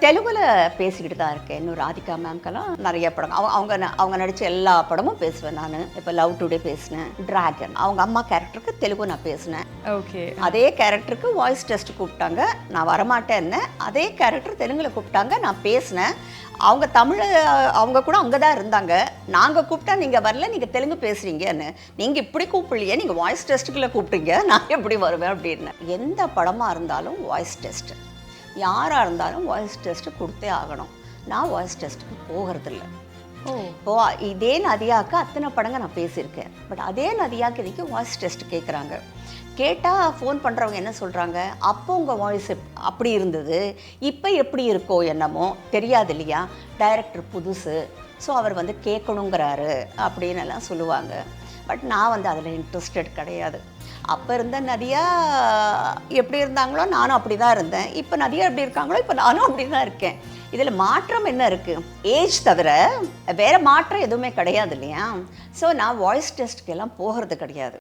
தெலுங்குல பேசிக்கிட்டு தான் இருக்கேன். இன்னும் ராதிகா மேம்க்கெல்லாம் நிறைய படம் அவங்க நடித்த எல்லா படமும் பேசுவேன் நான். இப்போ லவ் டுடே பேசினேன், டிராகன் அவங்க அம்மா கேரக்டருக்கு தெலுங்கு நான் பேசினேன். ஓகே. அதே கேரக்டருக்கு வாய்ஸ் டெஸ்ட் கூப்பிட்டாங்க, நான் வரமாட்டேன்னு. அதே கேரக்டர் தெலுங்குல கூப்பிட்டாங்க, நான் பேசினேன். அவங்க தமிழ் அவங்க கூட அங்கே தான் இருந்தாங்க. நாங்கள் கூப்பிட்டா நீங்கள் வரல, நீங்கள் தெலுங்கு பேசுகிறீங்கன்னு. நீங்கள் இப்படி கூப்பிடலையே, நீங்கள் வாய்ஸ் டெஸ்ட்டுக்குள்ளே கூப்பிட்டீங்க, நான் எப்படி வருவேன் அப்படின்னு. எந்த படமாக இருந்தாலும் வாய்ஸ் டெஸ்ட்டு, யாராக இருந்தாலும் வாய்ஸ் டெஸ்ட்டு கொடுத்தே ஆகணும். நான் வாய்ஸ் டெஸ்ட்டுக்கு போகிறதில்ல. இப்போது இதே நதியாவுக்கு அத்தனை படங்க நான் பேசியிருக்கேன். பட் அதே நதியாவுக்கு இன்றைக்கி வாய்ஸ் டெஸ்ட் கேட்குறாங்க. கேட்டால் ஃபோன் பண்ணுறவங்க என்ன சொல்கிறாங்க, அப்போ உங்கள் வாய்ஸ் அப்படி இருந்தது, இப்போ எப்படி இருக்கோ என்னமோ தெரியாது இல்லையா, டைரக்டர் புதுசு, ஸோ அவர் வந்து கேட்கணுங்கிறாரு அப்படின்னு எல்லாம் சொல்லுவாங்க. பட் நான் வந்து அதில் இன்ட்ரெஸ்டட் கிடையாது. அப்போ இருந்த நதியா எப்படி இருந்தாங்களோ நானும் அப்படி தான் இருந்தேன். இப்போ நதியா எப்படி இருக்காங்களோ இப்போ நானும் அப்படி தான் இருக்கேன். இதில் மாற்றம் என்ன இருக்குது? ஏஜ் தவிர வேறு மாற்றம் எதுவுமே கிடையாது இல்லையா. ஸோ நான் வாய்ஸ் டெஸ்ட்டுக்கு எல்லாம் போகிறது கிடையாது.